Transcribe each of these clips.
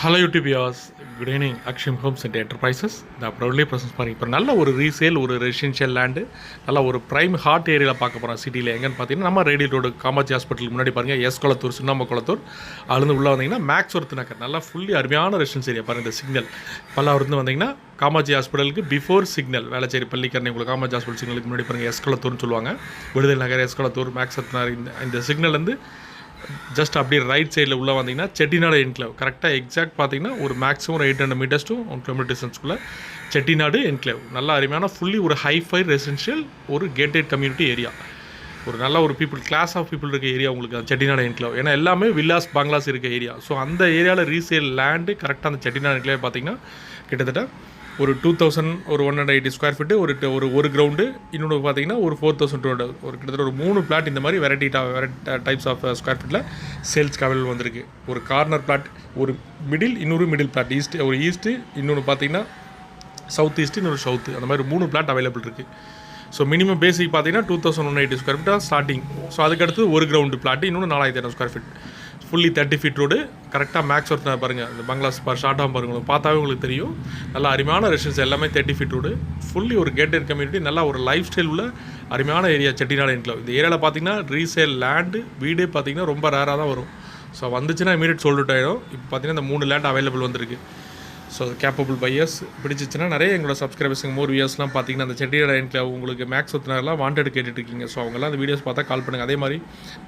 Hello YouTube viewers, good evening. Akshayam Homes and Enterprises இந்த proudly presents பாருங்க. இப்போ நல்ல ஒரு ரீசேல், ஒரு ரெசிடென்ஷியல் லேண்டு, நல்ல ஒரு ப்ரைம் ஹாட் ஏரியாவில் பார்க்க போகிறோம். சிட்டியில் எங்கன்னு பார்த்தீங்கன்னா நம்ம ரேடியல் ரோடு காமாட்சி ஹாஸ்பிட்டலுக்கு முன்னாடி பாருங்கள், எஸ் குளத்தூர், சுண்ணாம்பு குளத்தூர். அதுலேருந்து உள்ளே வந்தீங்கன்னா மேக்ஸ் ஒர்த் நகர், நல்லா ஃபுல்லி அருமையான ரெசிடென்ஸ் ஏரியா பாருங்கள். இந்த சிக்னல் பல்லாவூர்ந்து வந்தீங்கன்னா காமாட்சி ஹாஸ்பிட்டலுக்கு பிஃபோர் சிக்னல், வேளச்சேரி பள்ளிக்கரணை உங்களுக்கு காமாட்சி ஹாஸ்பிட்டல் சிக்னலுக்கு முன்னாடி பாருங்கள், எஸ் குளத்தூர்னு சொல்லுவாங்க. விடுதலை நகர், எஸ் குளத்தூர், மேக்ஸ் ஒர்த் நகர். இந்த சிக்னல் வந்து ஜஸ்ட் அப்படியே ரைட் சைடில் உள்ளே வந்தீங்கன்னா செட்டிநாடு என்க்ளேவ் கரெக்டாக எக்ஸாக்ட் பார்த்தீங்கன்னா ஒரு மேக்ஸிமம் ஒரு 800 மீட்டர்ஸ் டு 1 கிலோமீட்டர் டிஸ்டன்ஸ்க்குள்ளே செட்டிநாடு என்க்ளேவ். நல்ல அருமையான ஃபுல்லி ஒரு ஹைஃபை ரெசிடென்ஷியல், ஒரு கேட்டட் கம்யூனிட்டி ஏரியா, ஒரு நல்ல ஒரு பீப்புள், கிளாஸ் ஆஃப் பீப்புள் இருக்க ஏரியா உங்களுக்கு செட்டிநாடு என்க்ளேவ். ஏன்னா எல்லாமே வில்லாஸ் பங்களாஸ் இருக்க ஏரியா. ஸோ அந்த ஏரியாவில் ரீசேல் லேண்டு கரெக்டாக அந்த செட்டிநாடு என்க்ளேவ் பார்த்தீங்கன்னா கிட்டத்தட்ட ஒரு 2000 ஒரு 180 ஸ்கொயர் ஃபீட்டு, ஒரு கிரவுண்டு, இன்னொன்று பார்த்தீங்கன்னா ஒரு 4200, ஒரு கிட்டத்தட்ட ஒரு 3 பிளாட் இந்த மாதிரி வெரைட்டி டைப்ஸ் ஆஃப் ஸ்கொயர் ஃபீட்டில் சேல்ஸ்க்கு அவைலபிள் வந்திருக்கு. ஒரு கார்னர் பிளாட், ஒரு மிடில், இன்னொரு மிடில் பிளாட், ஈஸ்ட்டு, இன்னொன்று பார்த்தீங்கன்னா சவுத் ஈஸ்ட்டு, இன்னொரு சவுத்து, அந்த மாதிரி 3 பிளாட் அவைலபிள் இருக்குது. ஸோ மினிமம் பேசிக் பார்த்தீங்கன்னா 2180 ஸ்கொயர் ஃபீட் தான் ஸ்டார்டிங். ஸோ அதுக்கடுத்து ஒரு கிரவுண்டு பிளாட்டு, இன்னொன்று 4200 square feet, fully 30 feet road, கரெக்டாக மேக்ஸ் ஒர்த் பாருங்கள். இந்த பங்களாஸ் ஷார்ட்டாக பாருங்கள், பார்த்தாவே உங்களுக்கு தெரியும். நல்லா அருமையான ரெசிடென்ஸ், எல்லாமே 30 ஃபீட் ரோடு, ஃபுல்லி ஒரு கேட்டட் கம்யூனிட்டி, நல்லா ஒரு லைஃப் ஸ்டைல் உள்ள அருமையான ஏரியா செட்டிநாடு என்க்ளேவ். இந்த ஏரியாவில் பார்த்தீங்கன்னா ரீசேல் லேண்டு வீடே பார்த்தீங்கன்னா ரொம்ப ரேராக தான் வரும். ஸோ வந்துச்சுன்னா இமீடியட் சோல்ட் அவுட் ஆகிடும். இப்போ பார்த்தீங்கன்னா இந்த 3 லேண்ட் அவைலபிள் வந்திருக்கு. ஸோ கேப்பபிள் பையர்ஸ் பிடிச்சிச்சுன்னா நிறைய எங்களோட சப்ஸ்கிரைபர்ஸுங்க மோர் வியூஸ்லாம் பார்த்தீங்கன்னா அந்த செட்டிநாடு என்க்ளேவ் உங்களுக்கு மேக்ஸ் ஒத்துனாரெலாம் வாண்டட் கேட்டுட்ருக்கீங்க. ஸோ அவங்களாம் அந்த வீடியோஸ் பார்த்தா கால் பண்ணுங்கள். அதே மாதிரி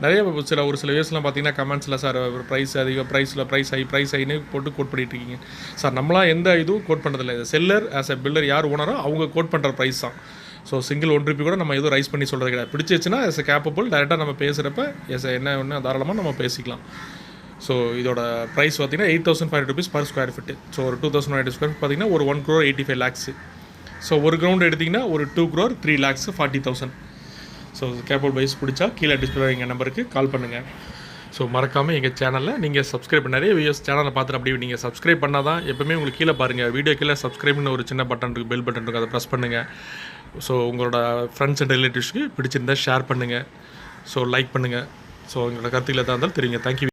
நிறைய ஒரு சில வியூஸ்லாம் பார்த்தீங்கன்னா கமெண்ட்ஸில் சார் ப்ரைஸ் அதிகம், ப்ரைஸ் ஹைன்னு போட்டு கோட் பண்ணிட்டு இருக்கீங்க. சார் நம்மளாம் எந்த இதுவும் கோட் பண்ணுறதில்ல. இது செல்லர் ஆஸ் எ பில்டர் யார் ஓனரோ அவங்க கோட் பண்ணுற ப்ரைஸ் தான். ஸோ சிங்கிள் ₹1 கூட நம்ம எதுவும் ரைஸ் பண்ணி சொல்கிறது கிடையாது. பிடிச்சிச்சுன்னா எஸ் எ கேப்பபிள் டேரெக்டாக நம்ம பேசுகிறப்ப எஸ் என்ன ஒன்று தாராளமாக நம்ம பேசிக்கலாம். ஸோ இதோட ப்ரைஸ் பார்த்தீங்கன்னா ₹8,500 பர் ஸ்கொயர் ஃபீட்டு. ஸோ ஒரு 2180 ஸ்கொயர் ஃபீட் பார்த்தீங்கன்னா ஒரு 1,85 lakhs. ஸோ ஒரு கிரவுண்ட் எடுத்திங்கன்னா ஒரு 2,03,40,000. ஸோ கேப்பபிள் பைஸ் பிடிச்சா கீழே டிஸ்பிளே எங்கள் நம்பருக்கு கால் பண்ணுங்கள். ஸோ மறக்காமல் எங்கள் சேனலில் நீங்கள் சப்ஸ்கிரைப் நிறைய வீடியோஸ் சேனலை பார்த்துட்டு அப்படியே நீங்கள் சப்ஸ்கிரைப் பண்ணால் தான் எப்போவுமே உங்களுக்கு கீழே பாருங்கள், வீடியோ கீழே சப்ஸ்கிரைப்னு ஒரு சின்ன பட்டன் இருக்குது, பெல் பட்டன் இருக்குது, அதை ப்ரெஸ் பண்ணுங்கள். ஸோ உங்களோட ஃப்ரெண்ட்ஸ் அண்ட் ரிலேட்டிவ்ஸ்க்கு பிடிச்சிருந்தால் ஷேர் பண்ணுங்கள். ஸோ லைக் பண்ணுங்கள். ஸோ உங்களோட கருத்துக்களை தான் இருந்தாலும் தெரியுங்க. தேங்க்யூ.